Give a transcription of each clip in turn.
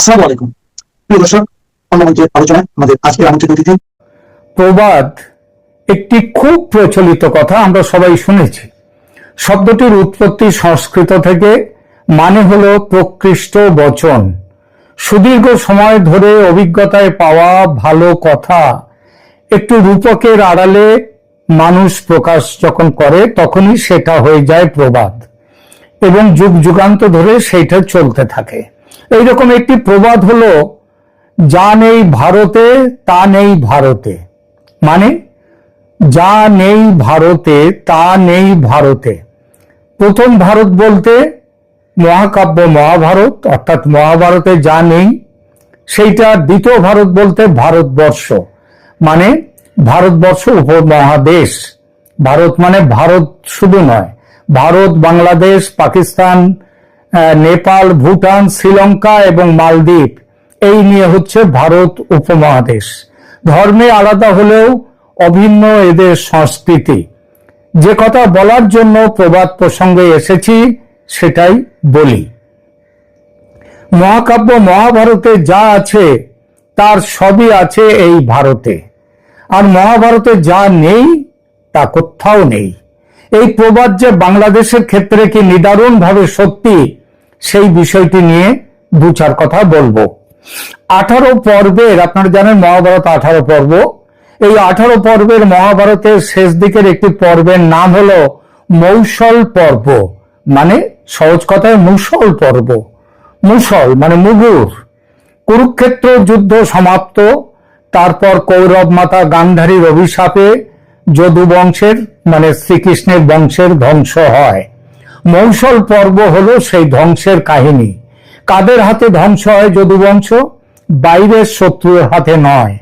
আসসালামু আলাইকুম প্রিয় দর্শক, অন্নমঞ্চের আলোচনায় আমাদের আজকের আমন্ত্রিত অতিথি। প্রবাদ একটি খুব প্রচলিত কথা, আমরা সবাই শুনেছি। শব্দটির উৎপত্তি সংস্কৃত থেকে, মানে হলো প্রকৃষ্ট বচন। সুদীর্ঘ সময় ধরে অভিজ্ঞতায় পাওয়া ভালো কথা একটু রূপকের আড়ালে মানুষ প্রকাশ যখন করে, তখনই সেটা হয়ে যায় প্রবাদ, এবং যুগ যুগান্ত ধরে সেইটা চলতে থাকে। এইরকম একটি প্রবাদ হলো, যা নেই ভারতে তা নেই ভারতে। মানে যা নেই ভারতে তা নেই ভারতে। প্রথম ভারত বলতে মহাকাব্য মহাভারত, অর্থাৎ মহাভারতে যা নেই সেইটা। দ্বিতীয় ভারত বলতে ভারতবর্ষ, মানে ভারতবর্ষ উপমহাদেশ। ভারত মানে ভারত শুধু নয়, ভারত, বাংলাদেশ, পাকিস্তান, নেপাল, ভুটান, শ্রীলঙ্কা এবং মালদ্বীপ, এই নিয়ে হচ্ছে ভারত উপমহাদেশ। ধর্মে আলাদা হলেও অভিন্ন এদের সংস্কৃতি। যে কথা বলার জন্য প্রবাদ প্রসঙ্গে এসেছি সেটাই বলি। মহাকাব্য মহাভারতে যা আছে তার সবই আছে এই ভারতে, আর মহাভারতে যা নেই তা কোথাও নেই। এই প্রবাদ যে বাংলাদেশের ক্ষেত্রে কি নিদারুণভাবে সত্যি, সেই বিষয়টি নিয়ে দু চার কথা বলবো। 18 পর্বের, আপনারা জানেন মহাভারত 18 পর্ব। এই 18 পর্বের মহাভারতের শেষ দিকের একটি পর্বের নাম হলো মৌসল পর্ব, মানে সহজ কথায় মুসল পর্ব। মুসল মানে মুগুর। কুরুক্ষেত্র যুদ্ধ সমাপ্ত, তারপর কৌরব মাতা গান্ধারীর অভিশাপে যদু বংশের মানে শ্রীকৃষ্ণের বংশের ধ্বংস হয়। মৌসল পর্ব হলো সেই ধ্বংসের কাহিনী। কাদের হাতে ধ্বংস হয় যদু বংশ? বাইরের শত্রুর হাতে নয়,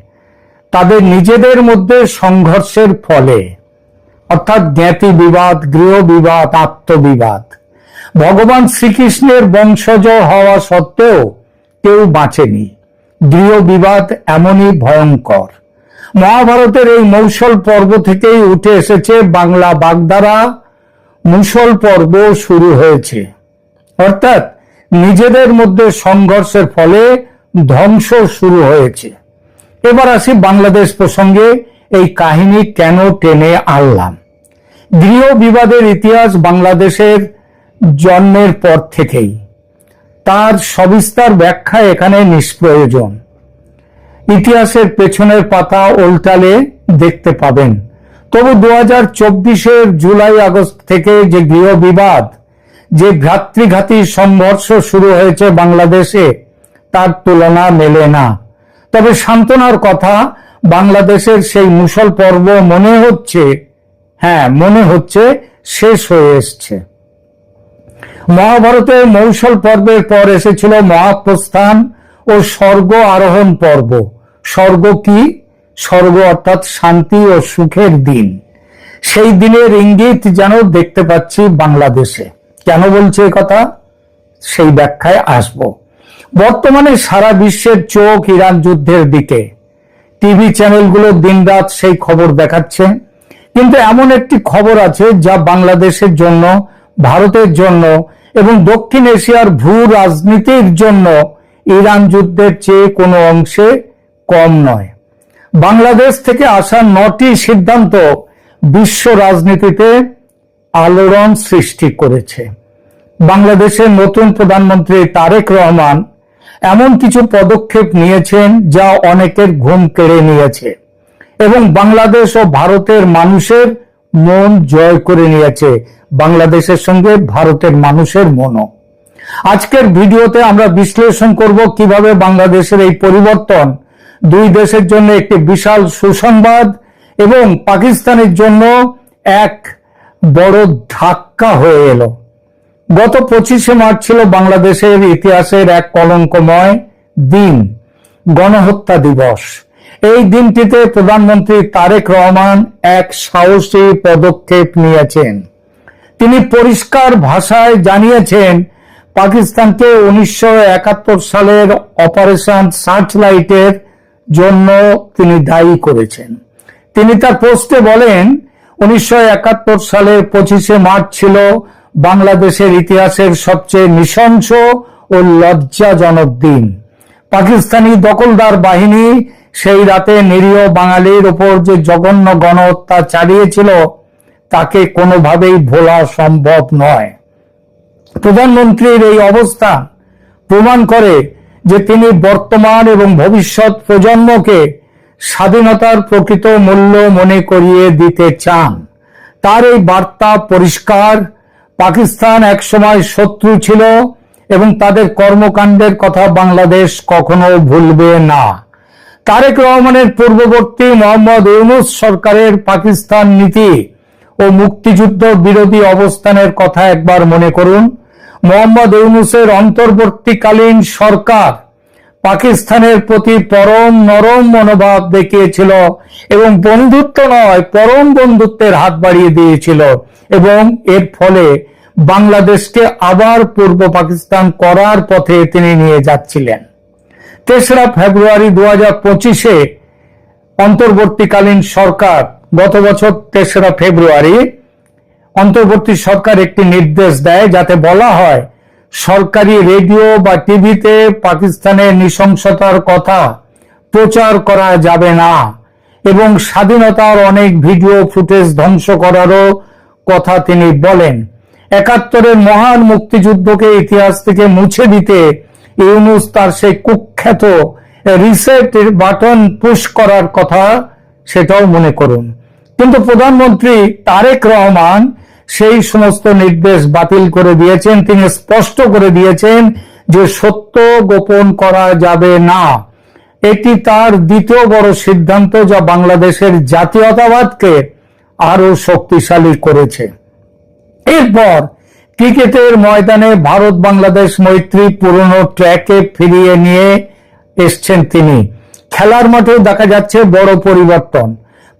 তাদের নিজেদের মধ্যে সংঘর্ষের ফলে, অর্থাৎ জ্ঞাতি বিবাদ, গৃহ বিবাদ, আত্মবিবাদ। ভগবান শ্রীকৃষ্ণের বংশজ হওয়া সত্ত্বেও কেউ বাঁচেনি। গৃহ বিবাদ এমনই ভয়ঙ্কর। মহাভারতের এই মৌসল পর্ব থেকেই উঠে এসেছে বাংলা বাগধারা। মুসল পর্ব শুরু হয়েছে, অর্থাৎ নিজেদের মধ্যে সংঘর্ষের ফলে ধ্বংস শুরু হয়েছে। এবার আসি বাংলাদেশ প্রসঙ্গে। এই কাহিনী কেন টেনে আনলাম? গৃহ বিবাদের ইতিহাস বাংলাদেশের জন্মের পর থেকেই, তার সবিস্তার ব্যাখ্যা এখানে নিষ্প্রয়োজন। ইতিহাসের পেছনের পাতা উল্টালে দেখতে পাবেন। তবু 2024-এর জুলাই আগস্ট থেকে যে গৃহ বিবাদ, যে ভ্রাতৃঘাতী সংঘর্ষ শুরু হয়েছে বাংলাদেশে, তার তুলনা মেলে না। তবে সান্ত্বনার কথা, বাংলাদেশের সেই মুসল পর্ব মনে হচ্ছে শেষ হয়ে এসছে। মহাভারতের মৌসল পর্বের পর এসেছিল মহাপ্রস্থান ও স্বর্গ আরোহণ পর্ব। স্বর্গ কি? স্বর্গ অর্থাৎ শান্তি ও সুখের দিন। সেই দিনের ইঙ্গিত যেন দেখতে পাচ্ছি বাংলাদেশে। কেন বলছে কথা, সেই ব্যাখ্যায় আসব। বর্তমানে সারা বিশ্বের চোখ ইরান যুদ্ধের দিকে। টিভি চ্যানেলগুলো দিনরাত সেই খবর দেখাচ্ছে। কিন্তু এমন একটি খবর আছে যা বাংলাদেশের জন্য, ভারতের জন্য এবং দক্ষিণ এশিয়ার ভূ রাজনীতির জন্য ইরান যুদ্ধের চেয়ে কোনো অংশে কম নয়। বাংলাদেশ থেকে আসা 9টি সিদ্ধান্ত বিশ্ব রাজনীতিতে আলোড়ন সৃষ্টি করেছে। বাংলাদেশের নতুন প্রধানমন্ত্রী তারেক রহমান এমন কিছু পদক্ষেপ নিয়েছেন যা অনেকের ঘুম কেড়ে নিয়েছে এবং বাংলাদেশ ও ভারতের মানুষের মন জয় করে নিয়েছে। বাংলাদেশের সঙ্গে ভারতের মানুষের মনও। আজকের ভিডিওতে আমরা বিশ্লেষণ করব কিভাবে বাংলাদেশের এই পরিবর্তন দুই দেশের জন্য একটি বিশাল সুসংবাদ এবং পাকিস্তানের জন্য এক বড় ধাক্কা হয়ে এলো। গত 25শে মার্চ ছিল বাংলাদেশের ইতিহাসের এক কলঙ্কময় দিন, গণহত্যা দিবস। এই দিনটিতে প্রধানমন্ত্রী তারেক রহমান এক সাহসী পদক্ষেপ নিয়েছেন। তিনি পরিষ্কার ভাষায় জানিয়েছেন, পাকিস্তানকে 1971 সালের অপারেশন সার্চলাইটের জন্য তিনি দায়ী করেছেন। তিনি তার পোস্টে বলেন, 1971 সালের 25শে মার্চ ছিল বাংলাদেশের ইতিহাসের সবচেয়ে নৃশংস ও লজ্জাজনক দিন। পাকিস্তানি দখলদার বাহিনী সেই রাতে নিরীহ বাঙালির ওপর যে জঘন্য গণহত্যা চালিয়েছিল তাকে কোনোভাবেই ভোলা সম্ভব নয়। প্রধানমন্ত্রীর এই অবস্থান প্রমাণ করে যে তিনি বর্তমান এবং ভবিষ্যৎ প্রজন্মকে স্বাধীনতার প্রকৃত মূল্য মনে করিয়ে দিতে চান। তার এই বার্তা পরিষ্কার, পাকিস্তান একসময় শত্রু ছিল এবং তাদের কর্মকাণ্ডের কথা বাংলাদেশ কখনো ভুলবে না। তারেক রহমানের পূর্ববর্তী মোহাম্মদ ইউনূস সরকারের পাকিস্তান নীতি ও মুক্তিযুদ্ধ বিরোধী অবস্থানের কথা একবার মনে করুন। মোহাম্মদ ইউনূসের অন্তর্বর্তীকালীন সরকার পাকিস্তানের প্রতি পরম নরম মনোভাব দেখিয়েছিল এবং বন্ধুত্ব নয় পরম বন্ধুত্বের হাত বাড়িয়ে দিয়েছিল এবং এর ফলে বাংলাদেশকে আবার পূর্ব পাকিস্তান করার পথে তিনি নিয়ে যাচ্ছিলেন। ৩রা ফেব্রুয়ারি ২০২৫-এ অন্তর্বর্তীকালীন সরকার, গত বছর ৩রা ফেব্রুয়ারি অন্তর্বর্তী সরকার একটি নির্দেশ দেয় যাতে বলা হয় সরকারি রেডিও বা টিভিতে পাকিস্তানের নৃশংসতার কথা প্রচার করা যাবে না এবং স্বাধীনতার অনেক ভিডিও ফুটেজ ধ্বংস করারও কথা তিনি বলেন। ৭১-এর মহান মুক্তিযুদ্ধকে ইতিহাস থেকে মুছে দিতে ইউনূস তার সেই কুখ্যাত রিসেট বাটন পুশ করার কথা সেটাও মনে করুন। কিন্তু প্রধানমন্ত্রী তারেক রহমান সেই সমস্ত নির্দেশ বাতিল করে দিয়েছেন। তিনি স্পষ্ট করে দিয়েছেন যে সত্য গোপন করা যাবে না। এটি তার দ্বিতীয় বড় সিদ্ধান্ত যা বাংলাদেশের জাতীয়তাবাদকে আরো শক্তিশালী করেছে। এরপর ক্রিকেটের ময়দানে ভারত বাংলাদেশ মৈত্রী পুরনো ট্র্যাকে ফিরিয়ে নিয়ে এসছেন তিনি। খেলার মাঠেও দেখা যাচ্ছে বড় পরিবর্তন।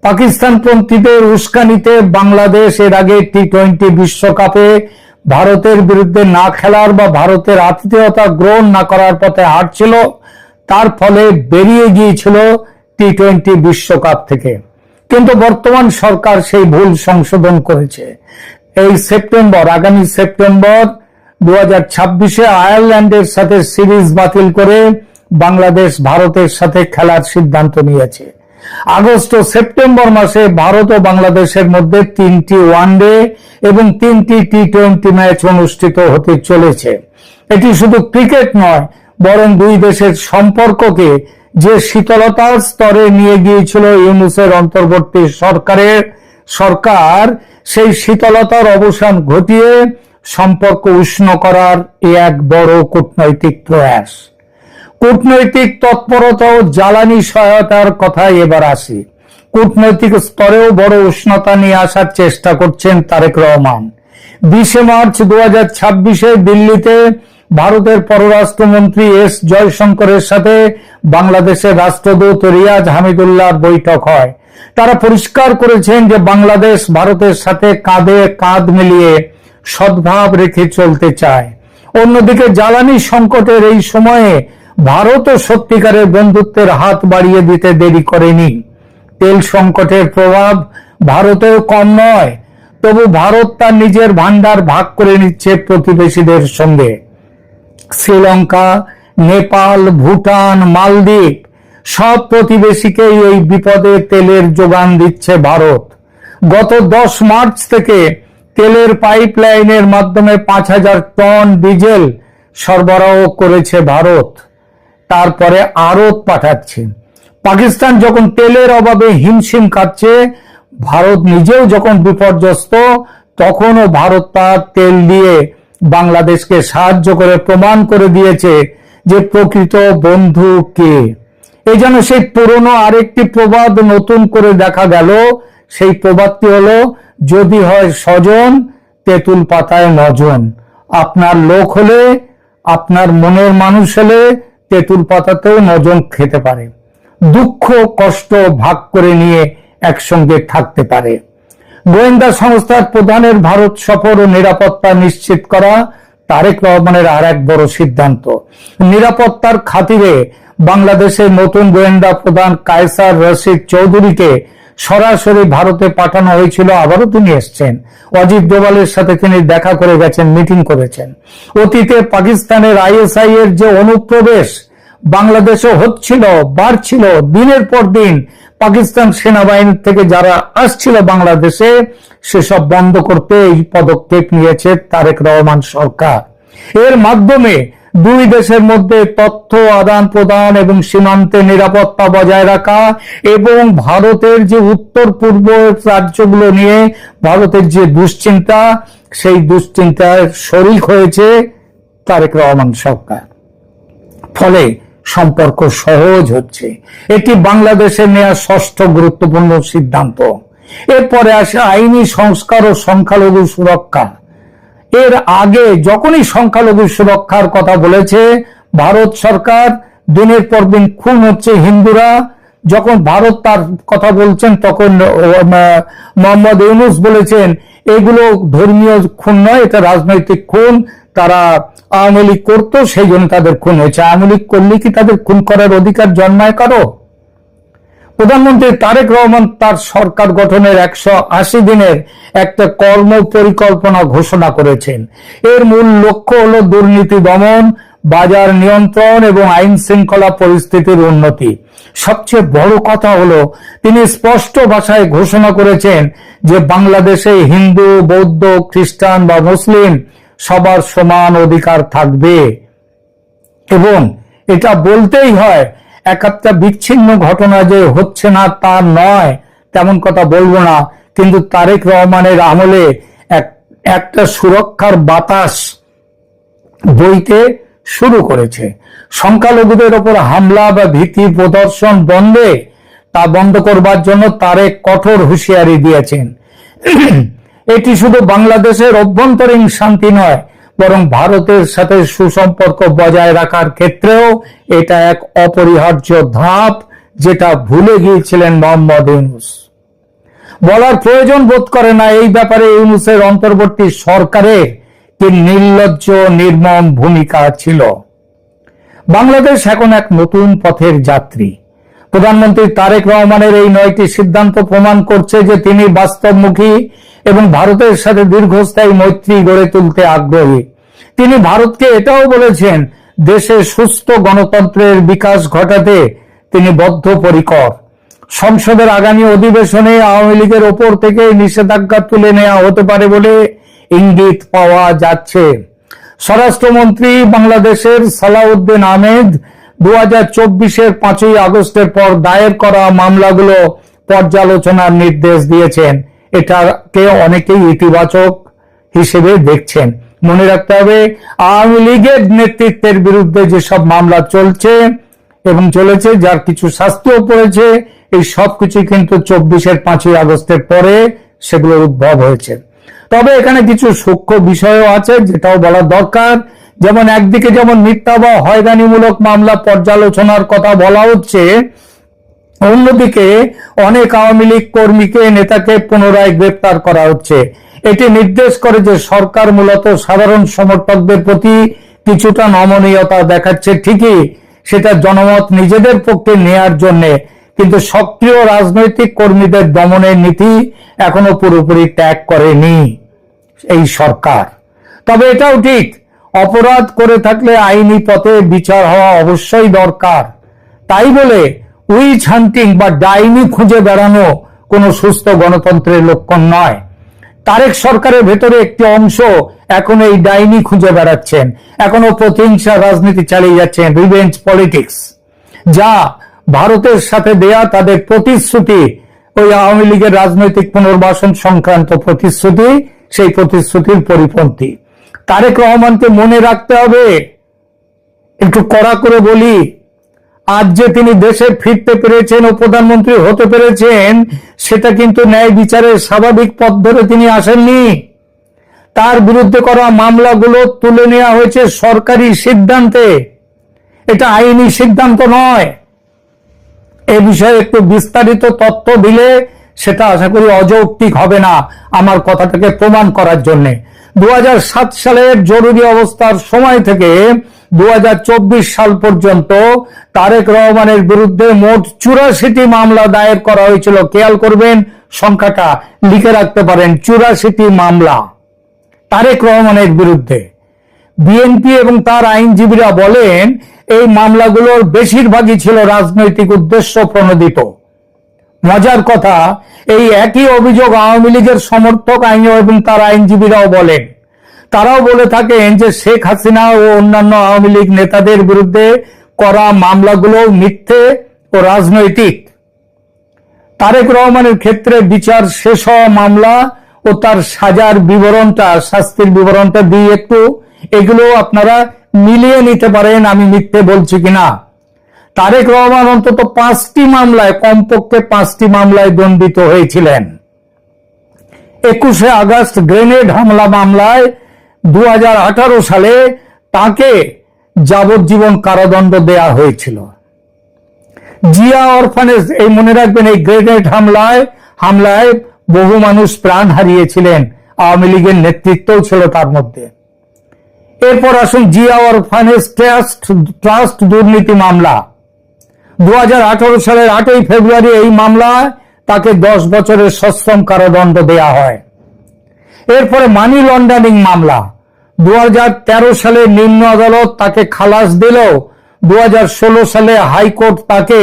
পাকিস্তানপন্থীদের উস্কানিতে বাংলাদেশ এর আগে টি-20 বিশ্বকাপে ভারতের বিরুদ্ধে না খেলার বা ভারতের আতিথেয়তা গ্রহণ না করার পথে হাঁটছিল, তার ফলে বেরিয়ে গিয়েছিল টি-20 বিশ্বকাপ থেকে। কিন্তু বর্তমান সরকার সেই ভুল সংশোধন করেছে। এই সেপ্টেম্বর, আগামী সেপ্টেম্বর 2026-এ আয়ারল্যান্ডের সাথে সিরিজ বাতিল করে বাংলাদেশ ভারতের সাথে খেলার সিদ্ধান্ত নিয়েছে। আগস্ট ও সেপ্টেম্বর মাসে ভারত ও বাংলাদেশের মধ্যে 3টি ওয়ানডে এবং 3টি টি-20 ম্যাচ অনুষ্ঠিত হতে চলেছে। এটি শুধু ক্রিকেট নয়, বরং দুই দেশের সম্পর্ককে যে শীতলতার স্তরে নিয়ে গিয়েছিল ইউনূসের অন্তর্বর্তী সরকার সেই শীতলতার অবসান ঘটিয়ে সম্পর্ক উষ্ণ করার এক বড় কূটনৈতিক প্রয়াস। কূটনৈতিক তৎপরতা ও জ্বালানি সহায়তার কথায় এবার আসি। কূটনৈতিক স্তরেও বড় উষ্ণতা নিয়ে আসার চেষ্টা করছেন তারেক রহমান। 20 মার্চ 2026-এ দিল্লিতে ভারতের পররাষ্ট্রমন্ত্রী এস জয়শঙ্করের সাথে বাংলাদেশের রাষ্ট্রদূত রিয়াজ হামিদুল্লাহর বৈঠক হয়। তারা পরিষ্কার করেছেন যে বাংলাদেশ ভারতের সাথে কাঁধে কাঁধ মিলিয়ে সদ্ভাব রেখে চলতে চায়। অন্যদিকে জ্বালানি সংকটের এই সময়ে ভারতও সত্যিকারের বন্ধুত্বের হাত বাড়িয়ে দিতে দেরি করেনি। তেল সংকটের প্রভাব ভারতেও কম নয়, তবু ভারত তার নিজের ভান্ডার ভাগ করে নিচ্ছে প্রতিবেশীদের সঙ্গে। শ্রীলঙ্কা, নেপাল, ভুটান, মালদ্বীপ সব প্রতিবেশীকেই এই বিপদে তেলের যোগান দিচ্ছে ভারত। গত 10 মার্চ থেকে তেলের পাইপলাইনের মাধ্যমে 5000 টন ডিজেল সরবরাহ করেছে ভারত। তারপরে আড়ত পাঠাচ্ছে। পাকিস্তান যখন তেলের অভাবে হিমশিম খাচ্ছে, ভারত নিজেও যখন বিপর্যস্ত, তখনও ভারত তার তেল দিয়ে বাংলাদেশকে সাহায্য করে প্রমাণ করে দিয়েছে যে প্রকৃত বন্ধু কে। এই যেন সেই পুরনো আরেকটি প্রবাদ নতুন করে দেখা গেল। সেই প্রবাদটি হলো, যদি হয় স্বজন, তেঁতুল পাতায় নজন। আপনার লোক হলে, আপনার মনের মানুষ হলে তেঁতুল পাতাতেও নজন খেতে পারে, দুঃখ কষ্ট ভাগ করে নিয়ে একসঙ্গে থাকতে পারে। গোয়েন্দা সংস্থার প্রধানের ভারত সফর ও নিরাপত্তা নিশ্চিত করা তারেক রহমানের আর এক বড় সিদ্ধান্ত। নিরাপত্তার খাতিরে বাংলাদেশের নতুন গোয়েন্দা প্রধান কায়সার রশিদ চৌধুরীকে সরাসরি ভারতে পাঠানো হয়েছিল। আবারও তিনি এসছেন। অজিত ডোভালের সাথে তিনি দেখা করে গেছেন, মিটিং করেছেন। অতীতে পাকিস্তানের আইএসআই এর যে অনুপ্রবেশ বাংলাদেশে হচ্ছিল, বাড়ছিল, দিনের পর দিন পাকিস্তান সেনাবাহিনীর থেকে যারা আসছিল বাংলাদেশে সেসব বন্ধ করতে এই পদক্ষেপ নিয়েছে তারেক রহমান সরকার। এর মাধ্যমে দুই দেশের মধ্যে তথ্য আদান প্রদান এবং সীমান্তে নিরাপত্তা বজায় রাখা এবং ভারতের যে উত্তর পূর্ব রাজ্যগুলো নিয়ে ভারতের যে দুশ্চিন্তা, সেই দুশ্চিন্তার শরিক হয়েছে তারেক রহমান সরকার। ফলে সম্পর্ক সহজ হচ্ছে। এটি বাংলাদেশের নেওয়া ষষ্ঠ গুরুত্বপূর্ণ সিদ্ধান্ত। এরপরে আসে আইনি সংস্কার ও সংখ্যালঘু সুরক্ষা। এর আগে যখনই সংখ্যালঘু সুরক্ষার কথা বলেছে ভারত সরকার, দিনের পর দিন খুন হচ্ছে হিন্দুরা, যখন ভারত তার কথা বলছেন তখন মোহাম্মদ ইউনূস বলেছেন এগুলো ধর্মীয় খুন নয়, এটা রাজনৈতিক খুন, তারা আওয়ামী লীগ করতো সেই জন্য তাদের খুন হয়েছে। আওয়ামী লীগ করলে কি তাদের খুন করার অধিকার জন্মায় কারো? প্রধানমন্ত্রী তারেক রহমান তার সরকার গঠনের 180 দিনের একটা কর্ম পরিকল্পনা ঘোষণা করেছেন। এর মূল লক্ষ্য হলো দুর্নীতি দমন, বাজার নিয়ন্ত্রণ এবং আইন শৃঙ্খলা পরিস্থিতির উন্নতি। সবচেয়ে বড় কথা হলো তিনি স্পষ্ট ভাষায় ঘোষণা করেছেন যে বাংলাদেশে হিন্দু, বৌদ্ধ, খ্রিস্টান বা মুসলিম সবার সমান অধিকার থাকবে। এবং এটা বলতেই হয়, এক একটা বিচ্ছিন্ন ঘটনা যে হচ্ছে না তা নয়, তেমন কথা বলবো না, কিন্তু তারেক রহমানের আমলে একটা সুরক্ষার বাতাস বইতে শুরু করেছে। সংখ্যালঘুদের ওপর হামলা বা ভীতি প্রদর্শন তা বন্ধ করবার জন্য তারেক কঠোর হুঁশিয়ারি দিয়েছেন। এটি শুধু বাংলাদেশের অভ্যন্তরীণ শান্তি নয়, বরং ভারতের সাথে সুসম্পর্ক বজায় রাখার ক্ষেত্রেও এটা এক অপরিহার্য ধাপ, যেটা ভুলে গিয়েছিলেন মোহাম্মদ ইউনূস। বলার প্রয়োজন বোধ করে না এই ব্যাপারে ইউনূসের অন্তর্বর্তী সরকারের কি নির্লজ্জ নির্মম ভূমিকা ছিল। বাংলাদেশ এখন এক নতুন পথের যাত্রী। প্রধানমন্ত্রী তারেক রহমানের এই 9টি সিদ্ধান্ত প্রমাণ করছে যে তিনি বাস্তবমুখী এবং ভারতের সাথে দীর্ঘস্থায়ী মৈত্রী গড়ে তুলতে আগ্রহী। তিনি ভারতকে এটাও বলেছেন দেশে সুস্থ গণতন্ত্রের বিকাশ ঘটাতে তিনি বদ্ধপরিকর। সংসদের আগামী অধিবেশনে আওয়ামী লীগের ওপর থেকে নিষেধাজ্ঞা তুলে নেওয়া হতে পারে বলে ইঙ্গিত পাওয়া যাচ্ছে। স্বরাষ্ট্রমন্ত্রী বাংলাদেশের সালাউদ্দিন আহমেদ 2024-এর 5ই আগস্টের পর দায়ের করা মামলাগুলো পর্যালোচনার নির্দেশ দিয়েছেন। এটাকে অনেকেই ইতিবাচক হিসেবে দেখছেন। মনে রাখতে হবে, আওয়ামী লীগের নেতৃত্বের বিরুদ্ধে যেসব মামলা চলছে এবং চলেছে, যার কিছু শাস্তিও পড়েছে, এই সবকিছু কিন্তু 24-এর 5ই আগস্টের পরে সেগুলোর উদ্ভব হয়েছে। তবে এখানে কিছু সূক্ষ্ম বিষয়ও আছে যেটাও বলা দরকার। যেমন একদিকে যেমন মিথ্যা বা হয়রানিমূলক মামলা পর্যালোচনার কথা বলা হচ্ছে, অন্যদিকে অনেক আওয়ামী লীগ কর্মীকে, নেতাকে পুনরায় গ্রেপ্তার করা হচ্ছে। এটি নির্দেশ করে যে সরকার মূলত সাধারণ সমর্থকদের প্রতি কিছুটা নমনীয়তা দেখাচ্ছে ঠিকই, সেটা জনমত নিজেদের পক্ষে নেয়ার জন্য, কিন্তু সক্রিয় রাজনৈতিক কর্মীদের দমনের নীতি এখনো পুরোপুরি ত্যাগ করেনি এই সরকার। তবে এটাও ঠিক, অপরাধ করে থাকলে আইনি পথে বিচার হওয়া অবশ্যই দরকার। তাই বলে উইচ হান্টিং বা ডাইনি খুঁজে বেড়ানো কোনো সুস্থ গণতন্ত্রের লক্ষণ নয়। তারেক সরকারের ভেতরে একটি অংশ এখন এই ডাইনি খুঁজে বেড়াচ্ছেন, এখনো প্রতিহিংসা রাজনীতি চালিয়ে যাচ্ছেন, রিভেঞ্জ পলিটিক্স, যা ভারতের সাথে দেয়া তাদের প্রতিশ্রুতি, ওই আওয়ামী লীগের রাজনৈতিক পুনর্বাসন সংক্রান্ত প্রতিশ্রুতি, সেই প্রতিশ্রুতির পরিপন্থী। তারেক রহমানকে মনে রাখতে হবে, একটু কড়া করে বলি, আজ যে তিনি দেশে ফিরতে পেরেছেন ও প্রধানমন্ত্রী হতে পেরেছেন, সেটা কিন্তু ন্যায় বিচারের স্বাভাবিক পথ ধরে তিনি আসেননি। তার বিরুদ্ধে করা মামলাগুলো তুলে নেওয়া হয়েছে সরকারি সিদ্ধান্তে, এটা আইনি সিদ্ধান্ত নয়। এ বিষয়ে একটু বিস্তারিত তথ্য দিলে সেটা আশা করি অযৌক্তিক হবে না আমার কথাটাকে প্রমাণ করার জন্য। 2007 সালের জরুরি অবস্থার সময় থেকে 2024 সাল পর্যন্ত তারেক রহমানের বিরুদ্ধে মোট 84টি মামলা দায়ের করা হয়েছিল। খেয়াল করবেন, সংখ্যাটা লিখে রাখতে পারেন, 84টি মামলা তারেক রহমানের বিরুদ্ধে। বিএনপি এবং তার আইনজীবীরা বলেন এই মামলাগুলোর বেশিরভাগই ছিল রাজনৈতিক উদ্দেশ্য প্রণোদিত। মজার কথা, এই একই অভিযোগ আওয়ামী লীগের সমর্থক আইন এবং তার আইনজীবীরাও বলেন। তারাও বলে থাকেন যে শেখ হাসিনা ও অন্যান্য আওয়ামী লীগ নেতাদের বিরুদ্ধে করা মামলাগুলো মিথ্যে ও রাজনৈতিক। তারেক রহমানের ক্ষেত্রে বিচার শেষ হওয়া মামলা ও তার সাজার বিবরণটা, শাস্তির বিবরণটা দিয়ে একটু এগুলো আপনারা মিলিয়ে নিতে পারেন আমি মিথ্যে বলছি কিনা। তারেক রহমান অন্তত 5টি মামলায়, কমপক্ষে 5টি মামলায় দণ্ডিত হয়েছিলেন। 21শে আগস্ট গ্রেনেড হামলা মামলায় 2018 সালে তাকে যাবজ্জীবন কারাদণ্ড দেয়া হয়েছিল। জিয়া অরফানেজ, এই মনে রাখবেন, এই গ্রেনেড হামলায় বহু মানুষ প্রাণ হারিয়েছিলেন, আওয়ামী লীগের নেতৃত্বও ছিল তার মধ্যে। এরপর আসুন জিয়া অরফানেজ ট্রাস্ট দুর্নীতি মামলা। 2018 সালের 8ই ফেব্রুয়ারি এই মামলায় তাকে 10 বছরের সশ্রম কারাদণ্ড দেয়া হয়। এরপরে মানি লন্ডারিং মামলা, 2013 সালে নিম্ন আদালত তাকে খালাস দিলেও 2016 সালে হাইকোর্ট তাকে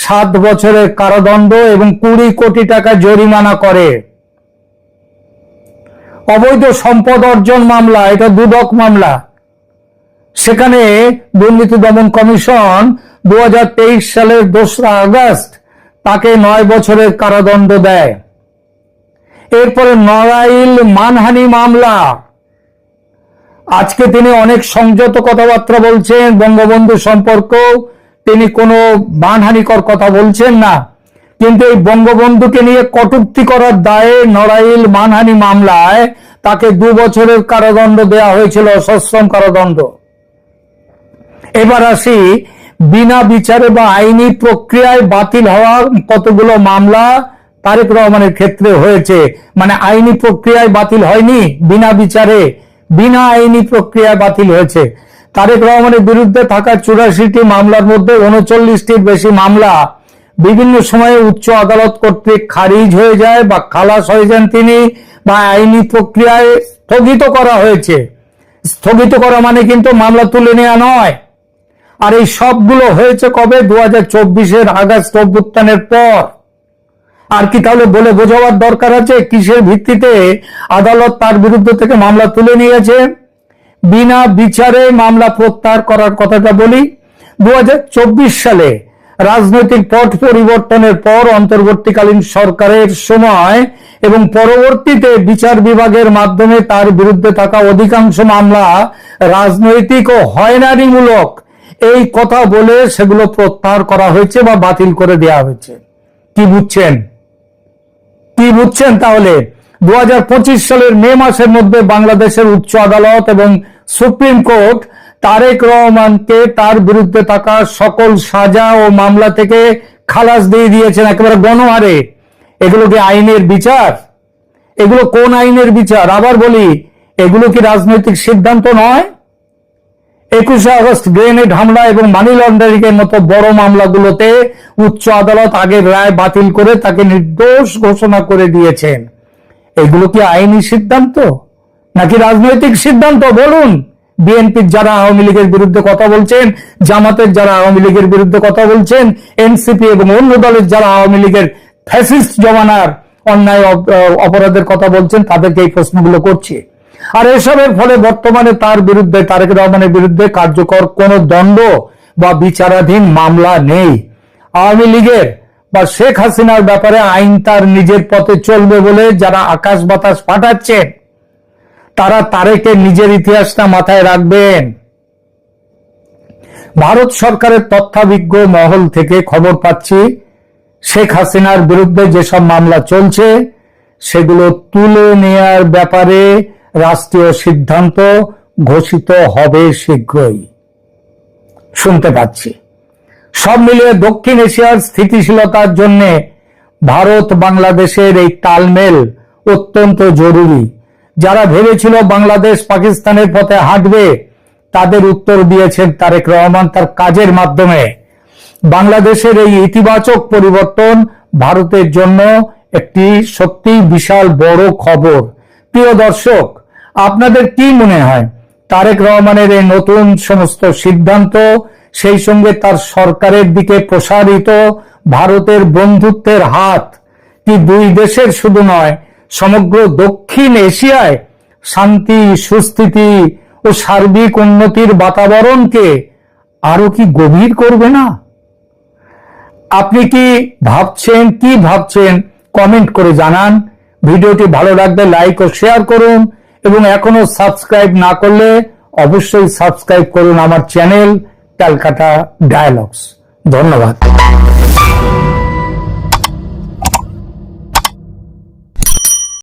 7 বছরের কারাদণ্ড এবং 20 কোটি টাকা জরিমানা করে। অবৈধ সম্পদ অর্জন মামলা, এটা দুদক মামলা, সেখানে দুর্নীতি দমন কমিশন 2023 সালের 2রা আগস্ট তাকে 9 বছরের কারাদণ্ড দেয়। এরপরে নড়াইল মানহানি মামলা, আজকে তিনি অনেক সংযত কথাবার্তা বলছেন, বঙ্গবন্ধু সম্পর্ক তিনি কোনো মানহানিকর কথা বলছেন না, কিন্তু এই বঙ্গবন্ধুকে নিয়ে কটূক্তি করার দায়ে নড়াইল মানহানি মামলায় তাকে 2 বছরের কারাদণ্ড দেওয়া হয়েছিল, সশ্রম কারাদণ্ড। এবার আসি বিনা বিচারে বা আইনি প্রক্রিয়ায় বাতিল হওয়া কতগুলো মামলা তারেক রহমানের ক্ষেত্রে হয়েছে। মানে আইনি প্রক্রিয়ায় বাতিল হয়নি, বিনা বিচারে, বিনা আইনি প্রক্রিয়ায় বাতিল হয়েছে। তারেক রহমানের বিরুদ্ধে থাকা 84টি মামলার মধ্যে 39টির বেশি মামলা বিভিন্ন সময়ে উচ্চ আদালত কর্তৃক খারিজ হয়ে যায় বা খালাস হয়ে যান তিনি, বা আইনি প্রক্রিয়ায় স্থগিত করা হয়েছে। স্থগিত করা মানে কিন্তু মামলা তুলে নেওয়া নয়। আর এই সবগুলো হয়েছে কবে? 2024-এর আগস্ট অভ্যুত্থানের পর। আর কি তাহলে বলে বোঝাবার দরকার আছে কিসের ভিত্তিতে আদালত তার বিরুদ্ধে থেকে মামলা তুলে নিয়েছে? বিনা বিচারে মামলা প্রত্যাহার করার কথাটা বলি। 2024 সালে রাজনৈতিক পট পরিবর্তনের পর অন্তর্বর্তীকালীন সরকারের সময় এবং পরবর্তীতে বিচার বিভাগের মাধ্যমে তার বিরুদ্ধে থাকা অধিকাংশ মামলা রাজনৈতিক ও হয়রানিমূলক এই কথা বলে সেগুলো প্রত্যাহার করা হয়েছে বা বাতিল করে দেওয়া হয়েছে। কি বুঝছেন? কি বুঝছেন তাহলে? 2025 সালের মে মাসের মধ্যে বাংলাদেশের উচ্চ আদালত এবং সুপ্রিম কোর্ট তারেক রহমানকে তার বিরুদ্ধে থাকা সকল সাজা ও মামলা থেকে খালাস দিয়ে দিয়েছেন একেবারে গণহারে। এগুলো কি আইনের বিচার? এগুলো কোন আইনের বিচার? আবার বলি, এগুলো কি রাজনৈতিক সিদ্ধান্ত নয়? 21শে আগস্ট গ্রেনেড হামলা এবং মানি লন্ডারিং এর মতো বড় মামলাগুলোতে উচ্চ আদালত আগের রায় বাতিল করে তাকে নির্দোষ ঘোষণা করে দিয়েছেন। এগুলো কি আইনি সিদ্ধান্ত নাকি রাজনৈতিক সিদ্ধান্ত? বলুন। বিএনপির যারা আওয়ামী লীগের বিরুদ্ধে কথা বলছেন, জামাতের যারা আওয়ামী লীগের বিরুদ্ধে কথা বলছেন, এনসিপি এবং অন্য দলের যারা আওয়ামী লীগের ফ্যাসিস্ট জমানার অন্যায় অপরাধের কথা বলছেন, তাদেরকে এই প্রশ্নগুলো করছি। আর এসবের ফলে বর্তমানে তার বিরুদ্ধে, তারেক রহমানের বিরুদ্ধে কার্যকর কোন দণ্ড বা বিচারাধীন মামলা নেই। আওয়ামী লীগের বা শেখ হাসিনার ব্যাপারে আইন তার নিজের পথে চলবে বলে যারা আকাশ বাতাস ফাটাচ্ছেন, তারা তারেকের নিজের ইতিহাসটা মাথায় রাখবেন। ভারত সরকারের তথ্যাভিজ্ঞ মহল থেকে খবর পাচ্ছি শেখ হাসিনার বিরুদ্ধে যেসব মামলা চলছে সেগুলো তুলে নেয়ার ব্যাপারে রাষ্ট্রীয় সিদ্ধান্ত ঘোষিত হবে শীঘ্রই, শুনতে পাচ্ছি। সব মিলিয়ে দক্ষিণ এশিয়ার স্থিতিশীলতার জন্য ভারত বাংলাদেশের এই তালমেল অত্যন্ত জরুরি। যারা ভেবেছিল বাংলাদেশ পাকিস্তানের পথে হাঁটবে, তাদের উত্তর দিয়েছেন তারেক রহমান তার কাজের মাধ্যমে। বাংলাদেশের এই ইতিবাচক পরিবর্তন ভারতের জন্য একটি সত্যি বিশাল বড় খবর। প্রিয় দর্শক, আপনাদের কি মনে হয় তারেক রহমানের এই নতুন সমস্ত সিদ্ধান্ত, সেই সঙ্গে তার সরকারের দিকে প্রসারিত ভারতের বন্ধুত্বের হাত, কি দুই দেশের শুধু নয় সমগ্র দক্ষিণ এশিয়ায় শান্তি, সুস্থিতি ও সার্বিক উন্নতির বাতাবরণকে আরো কি গভীর করবে না? আপনি কি ভাবছেন কমেন্ট করে জানান। ভিডিওটি ভালো লাগলে লাইক ও শেয়ার করুন, এবং এখনো সাবস্ক্রাইব না করলে অবশ্যই সাবস্ক্রাইব করুন আমার চ্যানেল ক্যালকাটা ডায়ালগস। ধন্যবাদ।